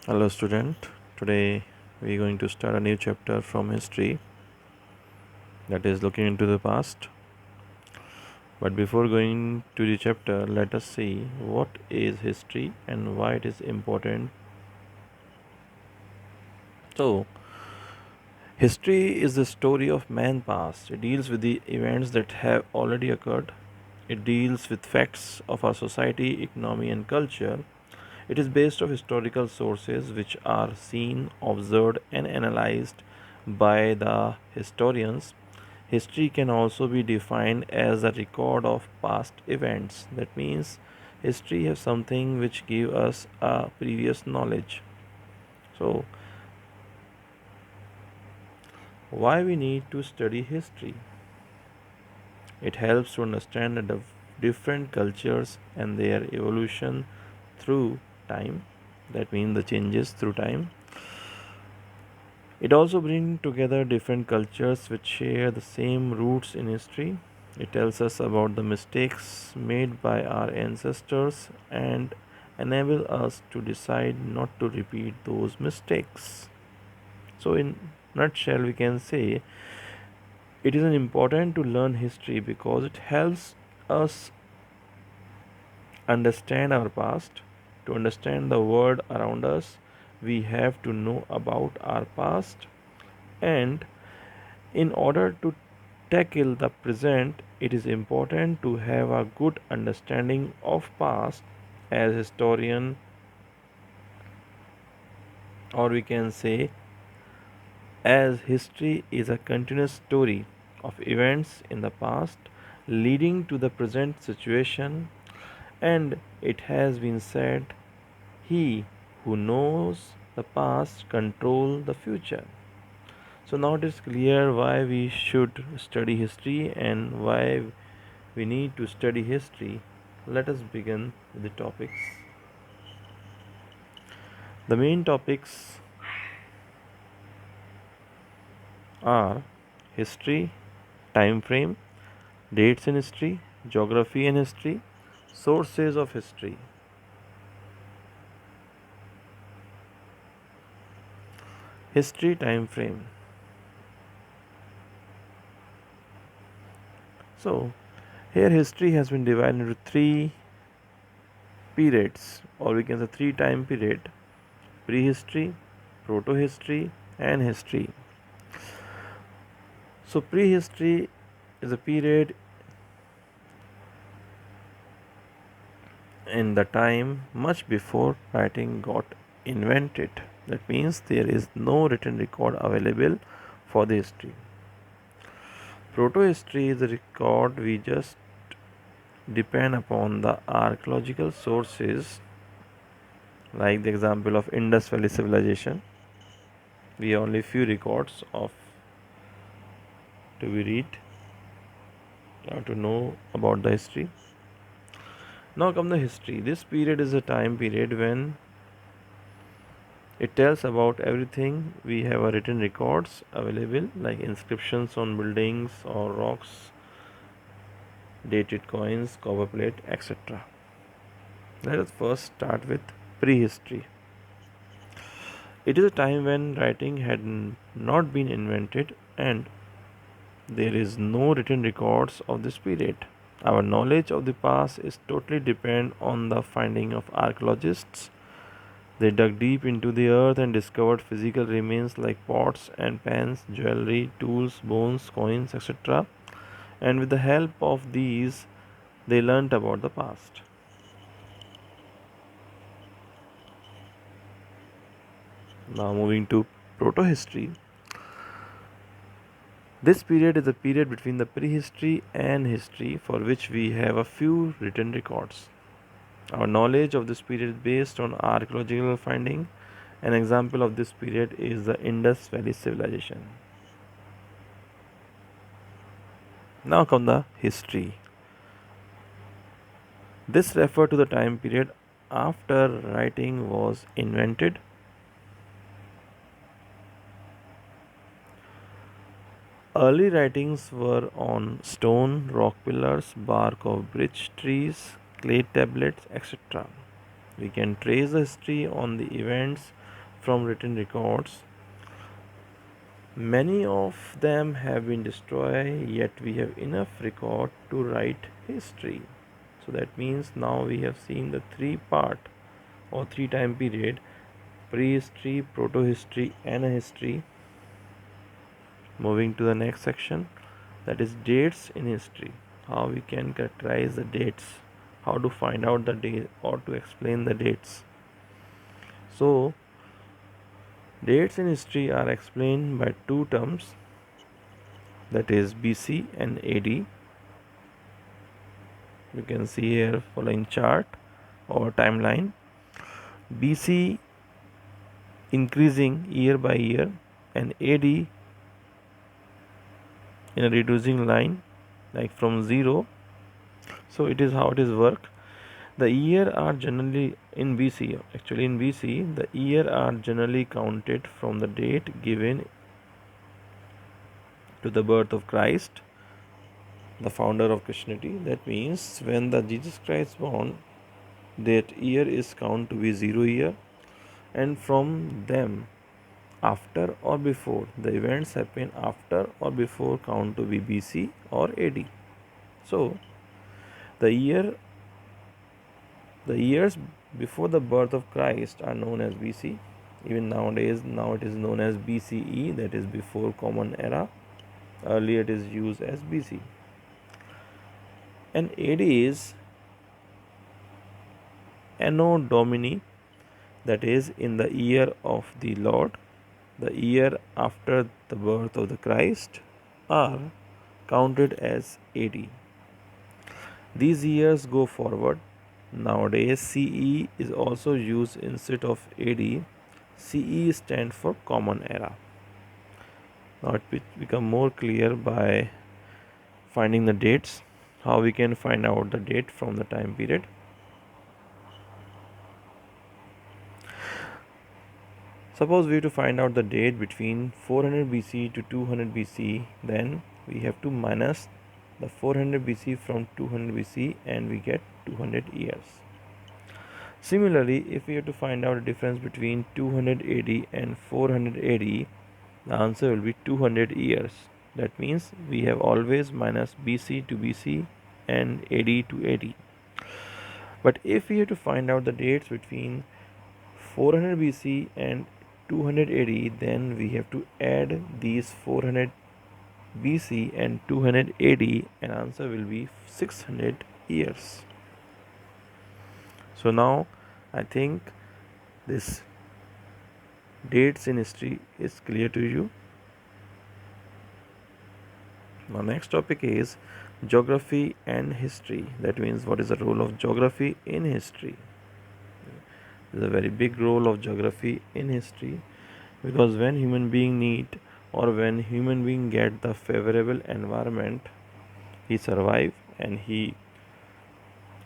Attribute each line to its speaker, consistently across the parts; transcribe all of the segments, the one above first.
Speaker 1: Hello, student. Today we're going to start a new chapter from history that is looking into the past. But before going to the chapter, let us see what is history and why it is important. So, history is the story of man past. It deals with the events that have already occurred. It deals with facts of our society, economy, and culture. It is based on historical sources which are seen, observed, and analyzed by the historians. History can also be defined as a record of past events. That means history has something which give us a previous knowledge. So why we need to study history? It helps to understand the different cultures and their evolution through time. That means the changes through time. It also brings together different cultures which share the same roots in history. It tells us about the mistakes made by our ancestors and enable us to decide not to repeat those mistakes. So in nutshell we can say it is important to learn history because it helps us understand our past. To understand the world around us, we have to know about our past, and in order to tackle the present, it is important to have a good understanding of past. As historian, or we can say as history is a continuous story of events in the past leading to the present situation, and it has been said, he who knows the past control the future. So now it is clear why we should study history and why we need to study history. Let us begin with the topics. The main topics are history, time frame, dates in history, geography and history, sources of history. History time frame. So, here history has been divided into three periods, or we can say three time period: prehistory, proto-history, and history. So, prehistory is a period in the time much before writing got invented. That means there is no written record available for the history. Proto-history is a record we just depend upon the archaeological sources, like the example of Indus Valley civilization. We have only few records of to be read to know about the history. Now come the history. This period is a time period when it tells about everything. We have a written records available like inscriptions on buildings or rocks, dated coins, copper plate, etc. Let us first start with prehistory. It is a time when writing had not been invented and there is no written records of this period. Our knowledge of the past is totally dependent on the finding of archaeologists. They dug deep into the earth and discovered physical remains like pots and pans, jewelry, tools, bones, coins, etc. And with the help of these, they learnt about the past. Now, moving to proto history. This period is a period between the prehistory and history for which we have a few written records. Our knowledge of this period is based on archaeological finding. An example of this period is the Indus Valley civilization. Now come the history. This refers to the time period after writing was invented. Early writings were on stone, rock pillars, bark of birch trees, clay tablets, etc. We can trace the history on the events from written records. Many of them have been destroyed, yet we have enough record to write history. So that means now we have seen the three part or three time period: prehistory, proto-history, and a history. Moving to the next section, that is dates in history. How we can characterize the dates, how to find out the date or to explain the dates. So dates in history are explained by two terms, that is BC and AD. You can see here following chart or timeline. BC increasing year by year and AD in a reducing line, like from 0. So it is how it is work. The year are generally in BC, actually in BC the year are generally counted from the date given to the birth of Christ, the founder of Christianity. That means when the Jesus Christ born, that year is count to be 0 year, and from them after or before the events happen after or bore count to be BC or AD. So the years before the birth of Christ are known as BC. Even nowadays, now it is known as BCE, that is before Common Era. Earlier it is used as BC. And AD is Anno Domini, that is in the year of the Lord, the year after the birth of the Christ, are counted as AD. These years go forward. Nowadays, CE is also used instead of AD. CE stands for Common Era. Now it will become more clear by finding the dates, how we can find out the date from the time period. Suppose we have to find out the date between 400 BC to 200 BC, then we have to minus the 400 BC from 200 BC and we get 200 years. Similarly, if we have to find out the difference between 200 AD and 400 AD, the answer will be 200 years. That means we have always minus BC to BC and AD to AD. But if we have to find out the dates between 400 BC and 200 AD, then we have to add these 400 BC and 200 AD, and answer will be 600 years. So now I think this dates in history is clear to you. Now next topic is geography and history. That means what is the role of geography in history? There is a very big role of geography in history, because when human being need or when human being get the favorable environment, he survive and he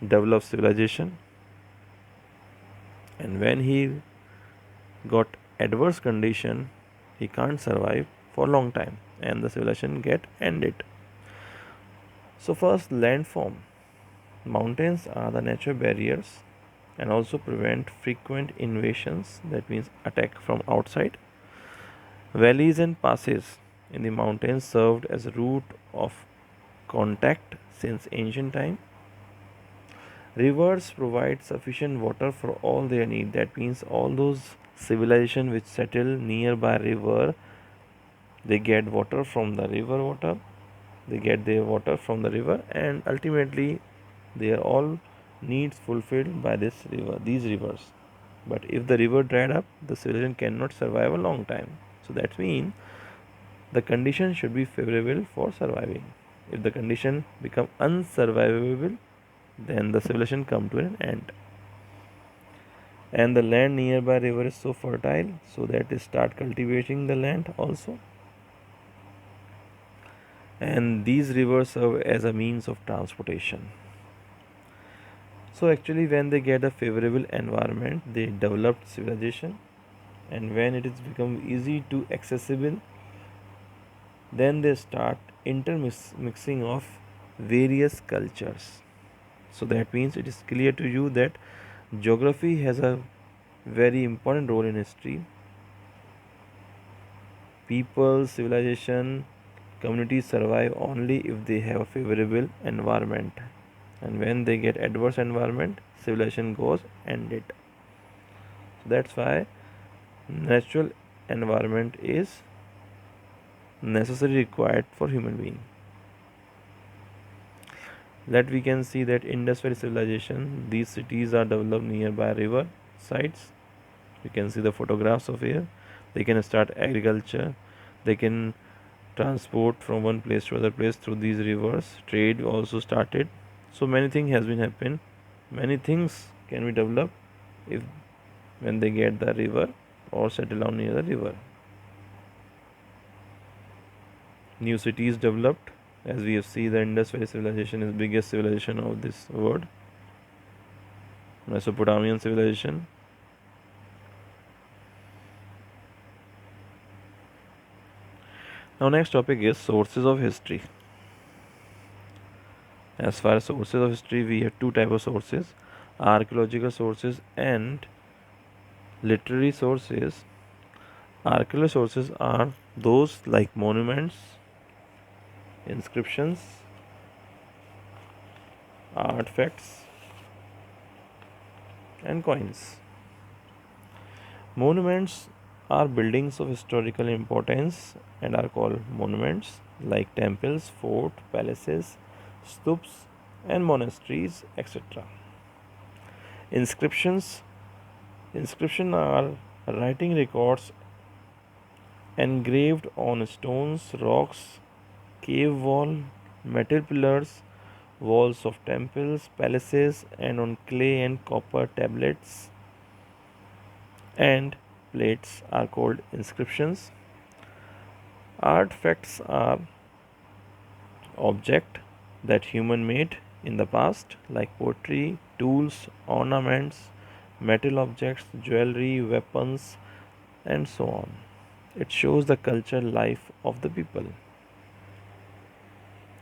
Speaker 1: develop civilization. And when he got adverse condition, he can't survive for a long time and the civilization get ended. So first, landform. Mountains are the natural barriers and also prevent frequent invasions, that means attack from outside. Valleys and passes in the mountains served as a route of contact since ancient time. Rivers provide sufficient water for all their need. That means all those civilizations which settle nearby river, they get water from the river water. They get their water from the river, and ultimately their all needs fulfilled by this river, these rivers. But if the river dried up, the civilization cannot survive a long time. So that means the condition should be favorable for surviving. If the condition become unsurvivable, then the civilization come to an end. And the land nearby river is so fertile, so that they start cultivating the land also. And these rivers serve as a means of transportation. So actually when they get a favorable environment, they developed civilization, and when it is become easy to accessible, then they start intermixing of various cultures. So that means it is clear to you that geography has a very important role in history. People, civilization, communities survive only if they have a favorable environment. And when they get adverse environment, civilization goes ended. That's why natural environment is necessary required for human being. That we can see that Indus Valley civilization, these cities are developed nearby river sites. You can see the photographs of here. They can start agriculture. They can transport from one place to other place through these rivers. Trade also started. So many things has been happen. Many things can be developed if when they get the river or settle down near the river. New cities developed. As we have seen, the Indus Valley civilization is biggest civilization of this world. Mesopotamian civilization. Now next topic is sources of history. As far as sources of history, we have two types of sources: archaeological sources and literary sources. Archaeological sources are those like monuments, inscriptions, artifacts, and coins. Monuments are buildings of historical importance and are called monuments, like temples, forts, palaces, stupas, and monasteries, etc. Inscriptions are writing records engraved on stones, rocks, cave wall, metal pillars, walls of temples, palaces, and on clay and copper tablets and plates are called inscriptions. Artifacts are objects that human made in the past, like pottery, tools, ornaments, metal objects, jewelry, weapons, and so on. It shows the cultural life of the people.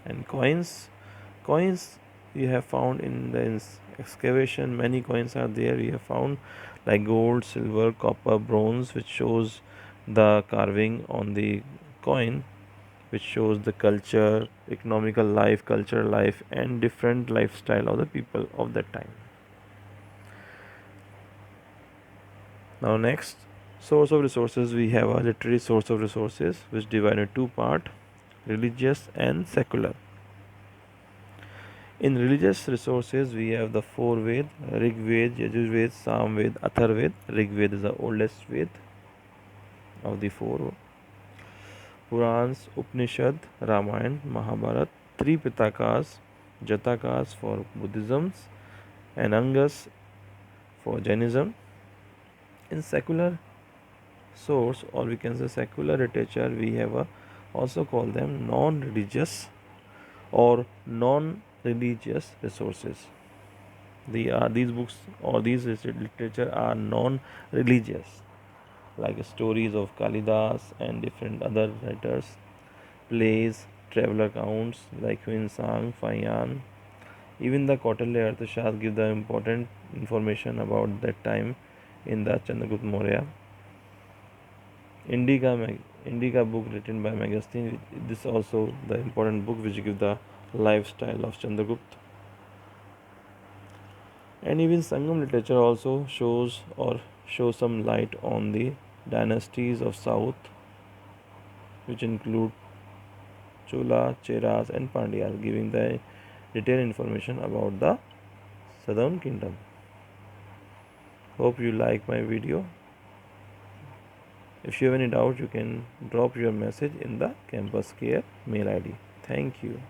Speaker 1: And coins we have found in the excavation. Many coins are there. We have found like gold, silver, copper, bronze, which shows the carving on the coin, which shows the culture, economical life, cultural life, and different lifestyle of the people of that time. Now next, source of resources, we have a literary source of resources which divide into two parts: religious and secular. In religious resources, we have the four Ved: Rig Ved, Yajur Ved, Sam Ved, Athar Ved. Rig Ved is the oldest Ved of the four. Purans, Upanishad, Ramayana, Mahabharat, three Pitakas, Jatakas for Buddhism, and Angas for Jainism. In secular source, or we can say secular literature, we have also call them non-religious or non-religious resources. These books or these literature are non-religious, like stories of Kalidas and different other writers, plays, travel accounts like Huin Sang, Fayan. Even the Kautilya Arthashastra give the important information about that time in the Chandragupta Maurya. Indica book written by Megastine. This is also the important book which give the lifestyle of Chandragupta. And even Sangam literature also shows some light on the dynasties of South, which include Chola, Cheras, and Pandyas, giving the detailed information about the Southern Kingdom. Hope you like my video. If you have any doubt, you can drop your message in the Campus Care mail ID. Thank you.